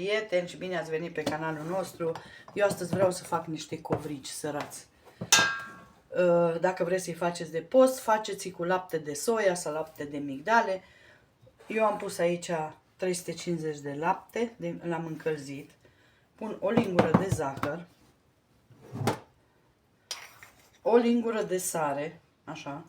prieteni și bine ați venit pe canalul nostru. Eu astăzi vreau să fac niște covrici sărați. Dacă vreți să-i faceți de post, faceți-i cu lapte de soia sau lapte de migdale. Eu am pus aici 350 de lapte, l-am încălzit. Pun o lingură de zahăr, o lingură de sare, așa.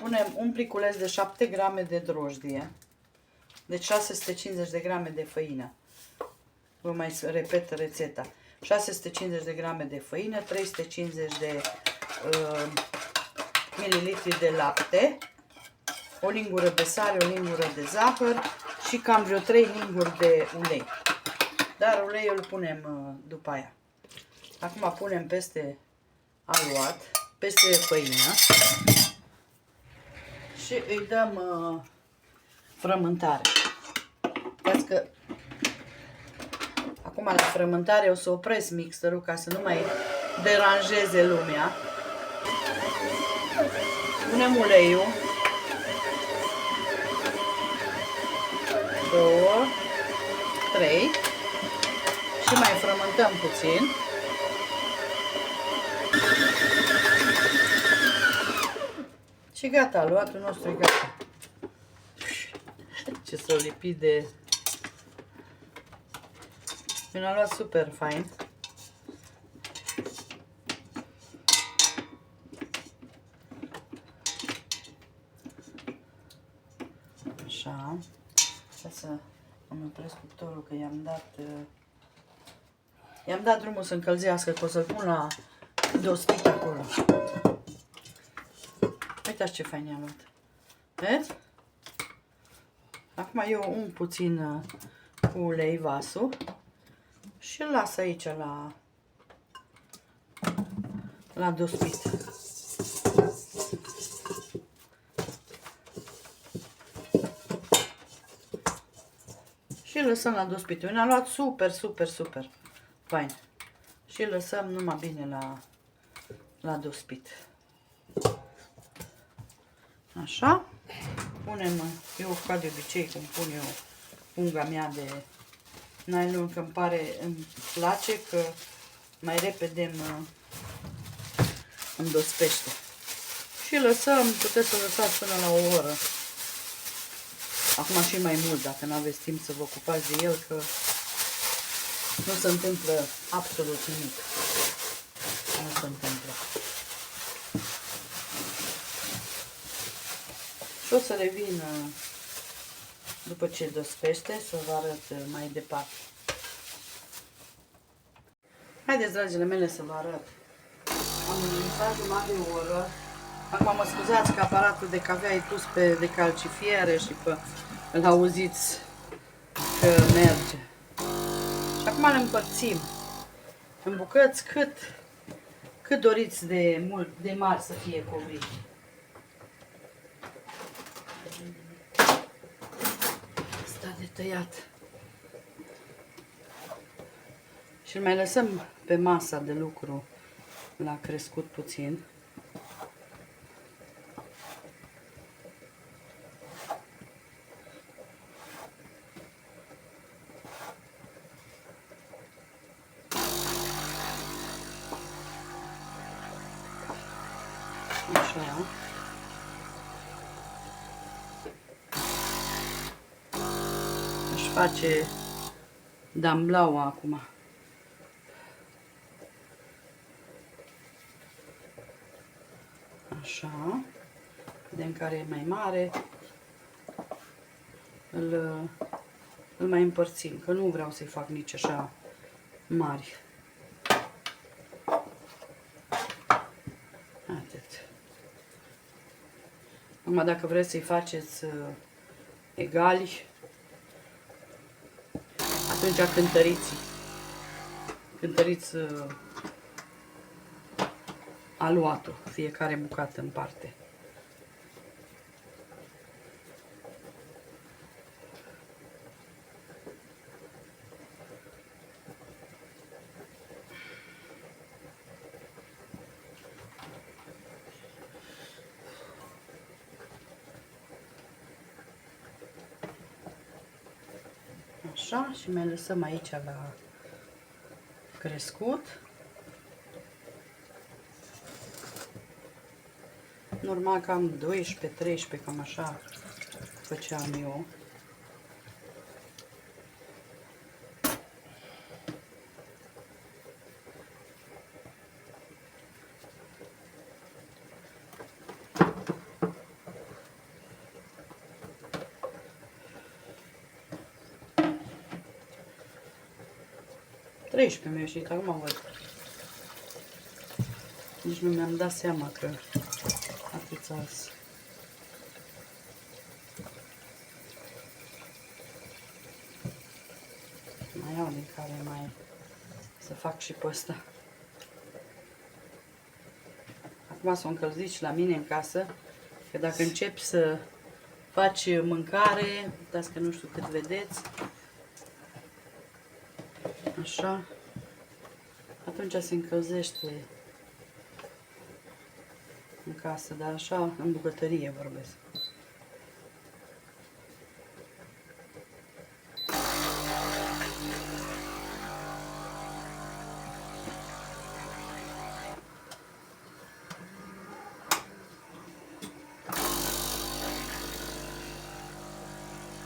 Punem un pliculeț de 7 grame de drojdie, deci 650 de grame de făină. Vă mai repet rețeta. 650 de grame de făină, 350 de mililitri de lapte, o lingură de sare, o lingură de zahăr și cam vreo 3 linguri de ulei. Dar uleiul îl punem după aia. Acum punem peste aluat, peste făină și îi dăm frământare. Uitați că acum la frământare o să opresc mixerul ca să nu mai deranjeze lumea. Punem uleiul. 2, 3 și mai frământăm puțin. Și gata, aluatul nostru e gata. Ce s-o lipit de... Un aluat super fain. Așa. Hai să îmi opresc cuptorul că i-am dat drumul să încălzească, că o să-l pun la dospit acolo. Uitați ce fain i-am luat. Vedeți? Acum eu un puțin cu ulei vasul și îl las aici la dospit. Și îl lăsăm la dospit. Eu ne-am luat super, super, super fain. Și îl lăsăm numai bine la dospit. Așa. Punem, eu ca de obicei, cum pun eu punga mea de nylon, că îmi place că mai repede îmi dospește. Și lăsăm, puteți să lăsați până la o oră. Acum și mai mult, dacă nu aveți timp să vă ocupați de el, că nu se întâmplă absolut nimic. Nu se întâmplă. Și o să revin după ce dospește să vă arăt mai departe. Haideți, dragile mele, să vă arăt. Am învățat jumătate de oră. Acum mă scuzați că aparatul de cafea e pus pe decalcifiere și pe... îl auziți că merge. Și acum le împărțim în bucăți cât doriți de mari să fie covrici. Asta de tăiat. Și îl mai lăsăm pe masa de lucru la crescut puțin. Așa. Își face damblaua acum. Așa. Vedem care e mai mare. Îl mai împărțim, că nu vreau să-i fac nici așa mari. Atât. Acum, dacă vreți să-i faceți egali, atunci cântăriți aluatul, fiecare bucată în parte. Așa, și mai lăsăm aici la crescut. Normal cam 12-13, cam așa făceam eu. Treisprezece mi-a ieșit, acum văd. Nici nu mi-am dat seama că atâția azi. Mai iau din care mai să fac și pe ăsta. Acum s-o încălzit și la mine în casă, că dacă începi să faci mâncare, uitați că nu știu cât vedeți, așa, atunci se încălzește în casă, dar așa în bucătărie vorbesc.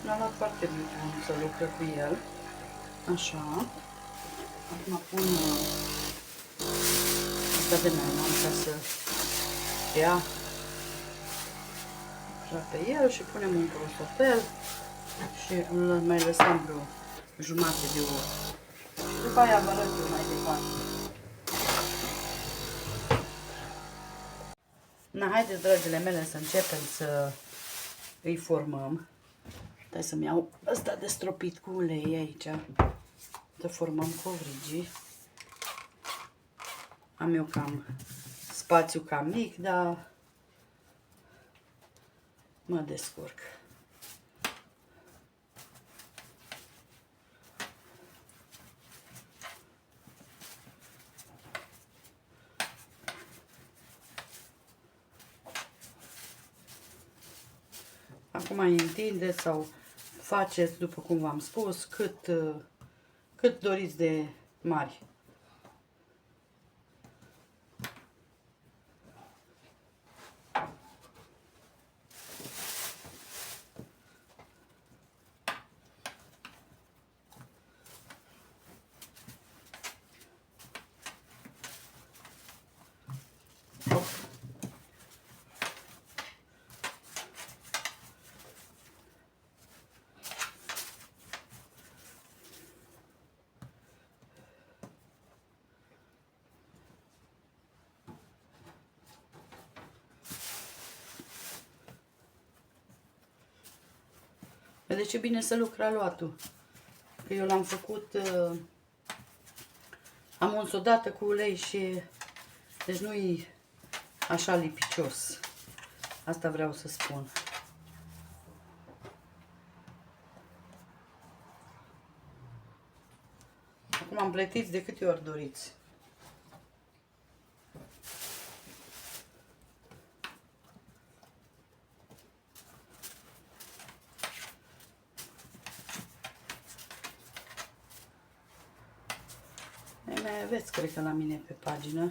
L-am luat foarte bine să lucră cu el. Așa. Acum pun asta de nylon ca să ia așa pe el și punem un prosopel și îl mai lăsăm vreo jumătate de oră. Și după aia vă arăt eu mai departe. Na, haideți, dragile mele, să începem să îi formăm. Hai să-mi iau ăsta de stropit cu ulei aici. Să formăm covrigii. Am eu cam spațiu cam mic, dar mă descurc. Acum îi întindeți sau faceți, după cum v-am spus, cât doriți de mari. Vedeți ce bine se lucra aluatul. Că eu l-am făcut, am uns odată cu ulei și deci nu-i așa lipicios. Asta vreau să spun. Acum am plătiți de câte ori doriți. Mai aveți, cred că la mine pe pagină.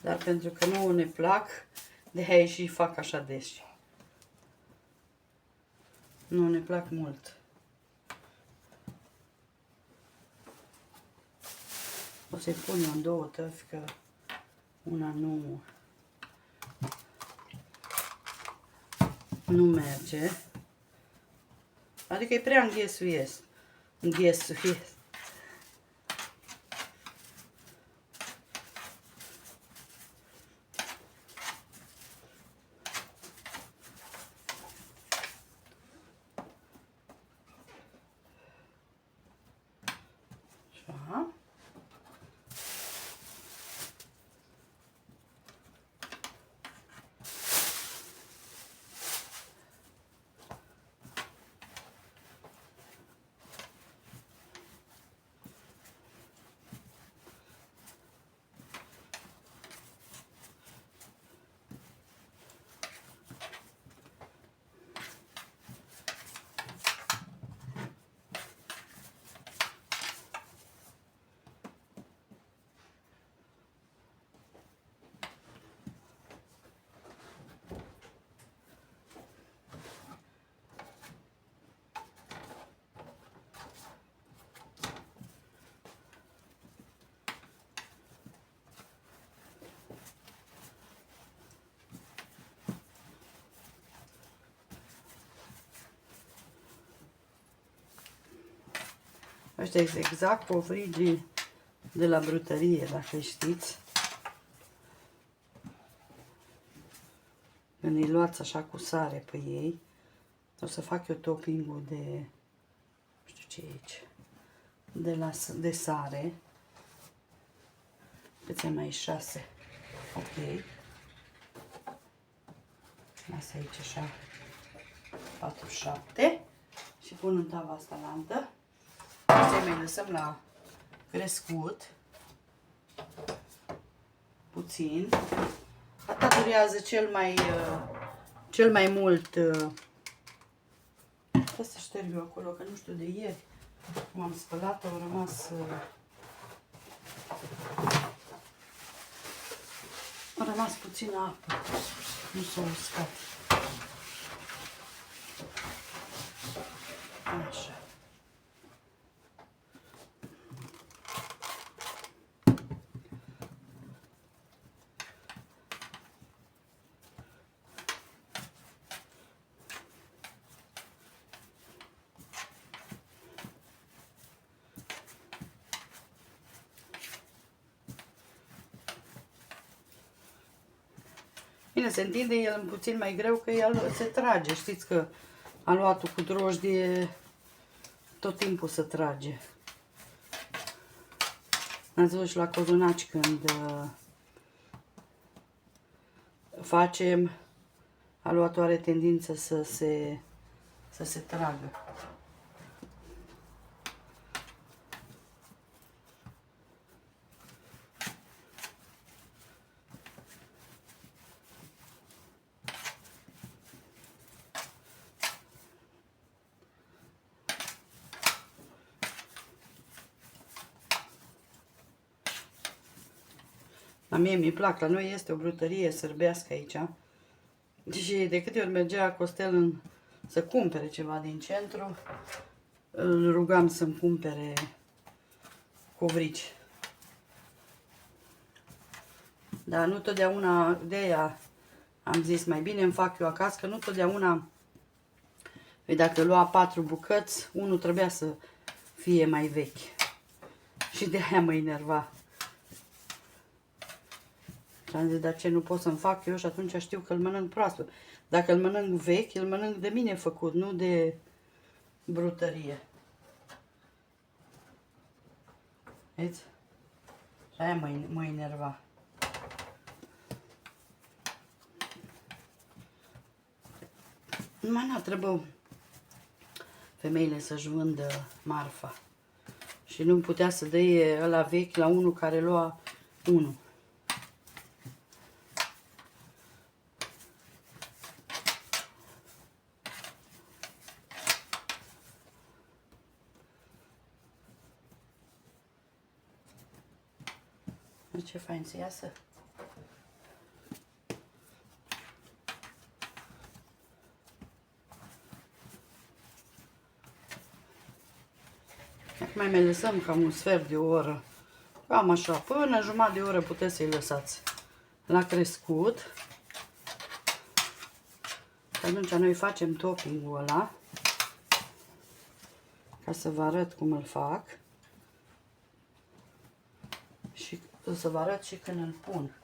Dar pentru că nu ne plac, de-aia și fac așa des. Nu ne plac mult. O să-i pun eu în două tăvi, că una nu merge. Adică e prea înghesuiesc. Înghesuiesc. Așa. Ăștia este exact covrigii de la brutărie, dacă știți. Când îi luați așa cu sare pe ei, o să fac eu topping-ul de, nu știu ce e aici, de sare. Câți mai 6? Ok. Lasă aici așa 47 și pun în tava asta lantă. Să mai lăsăm la crescut puțin. Asta durează cel mai mult. Trebuie să șterg eu acolo, că nu știu de ieri cum am spălat, au rămas puțină apă. Nu s-a uscat. Așa. Bine, se întinde el puțin mai greu, că el se trage. Știți că aluatul cu drojdie tot timpul se trage. Ați văzut și la cozonaci când facem, aluatul are tendință să se tragă. La mie mi-e plac, la noi este o brutărie sârbească aici. Și de câte ori mergea Costel să cumpere ceva din centru, îl rugam să-mi cumpere covrici. Dar nu totdeauna, de aia am zis, mai bine îmi fac eu acasă, că nu totdeauna, dacă lua 4 bucăți, unul trebuia să fie mai vechi. Și de aia mă enerva. Și am zis, dar ce nu pot să-mi fac eu? Și atunci știu că îl mănânc proaspăt. Dacă îl mănânc vechi, îl mănânc de mine făcut, nu de brutărie. Vezi? Și aia mă enerva. Numai n-a trebuit femeile să-și vândă marfa. Și nu putea să dea ăla vechi la unul care lua unul. Ce fain să iasă. Acum mai lăsăm cam un sfert de oră. Cam așa, până jumătate de oră puteți să-i lăsați la crescut. Atunci noi facem topping-ul ăla. Ca să vă arăt cum îl fac. Și să vă arăt și când îl pun.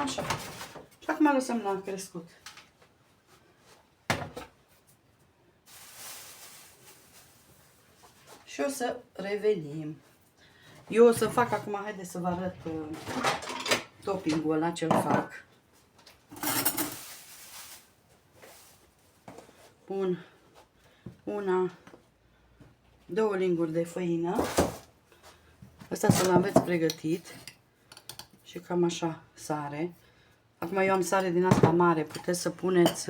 Așa. Și acum lăsăm la crescut. Și o să revenim. Eu o să fac acum, haideți să vă arăt topping-ul ăla ce-l fac. Pun două linguri de făină. Asta să-l aveți pregătit. Și cam așa sare. Acum eu am sare din asta mare, puteți să puneți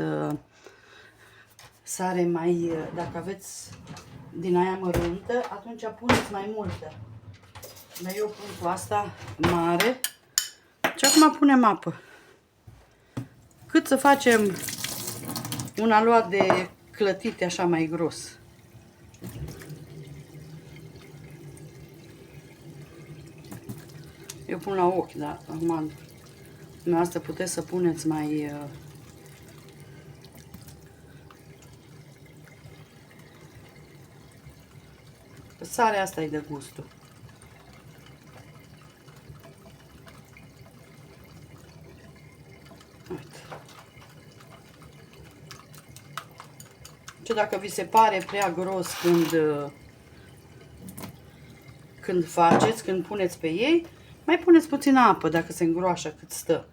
sare mai, dacă aveți din aia măruntă, atunci puneți mai multă. Dar eu pun cu asta mare și acum punem apă. Cât să facem un aluat de clătite așa mai gros. Eu pun la ochi, da? Acum, dumneavoastră puteți să puneți mai... Sarea asta e de gustul. Uite. Și dacă vi se pare prea gros când faceți, când puneți pe ei, mai puneți puțină apă dacă se îngroașă cât stă.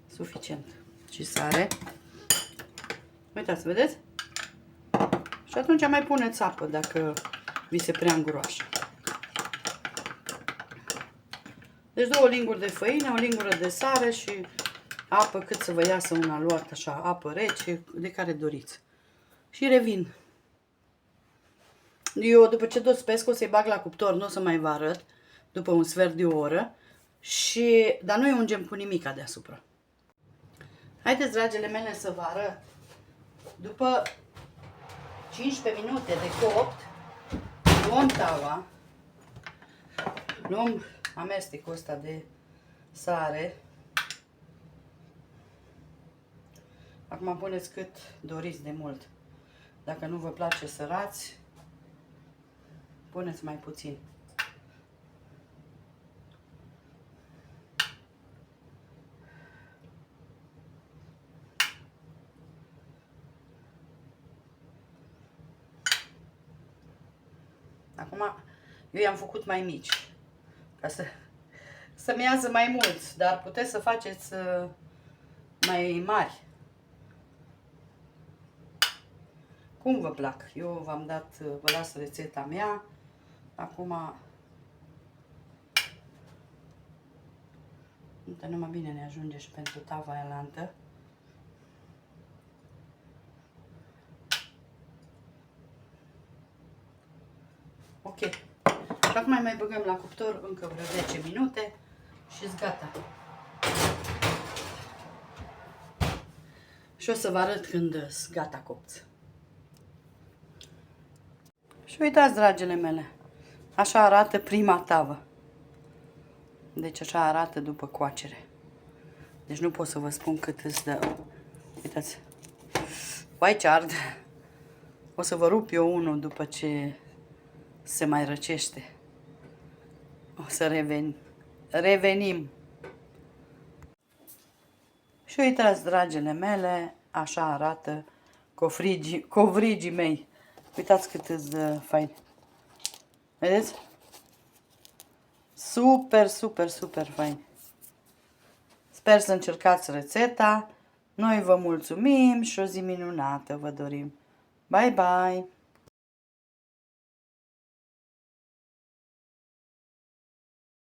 Suficient. Și sare. Uitați, vedeți? Și atunci mai puneți apă dacă vi se prea îngroașă. Deci 2 linguri de făină, o lingură de sare și apă cât să vă iasă un aluat, așa, apă rece, de care doriți. Și revin. Eu după ce dospesc o să-i bag la cuptor, nu o să mai vă arăt, după un sfert de oră. Dar nu-i ungem cu nimica deasupra. Haideți, dragile mele, să vă arăt. După 15 minute de copt, luăm taua, luăm amestecul ăsta de sare. Acum puneți cât doriți de mult. Dacă nu vă place sărați, puneți mai puțin. Acum eu i-am făcut mai mici, ca să-mi iasă mai mulți, dar puteți să faceți mai mari. Cum vă plac? Eu v-am dat, vă las rețeta mea. Acum, numai bine ne ajunge și pentru tava aia lantă. Ok. Și acum mai băgăm la cuptor încă vreo 10 minute și-s gata. Și o să vă arăt când-s gata copți. Și uitați, dragile mele, așa arată prima tavă. Deci așa arată după coacere. Deci nu pot să vă spun cât îți dă. Uitați. Vai ce arde. O să vă rup eu unul după ce se mai răcește. O să revenim. Și uitați, dragile mele, așa arată covrigii mei. Uitați cât îți fain. Vedeți? Super, super, super fain. Sper să încercați rețeta. Noi vă mulțumim și o zi minunată vă dorim. Bye, bye!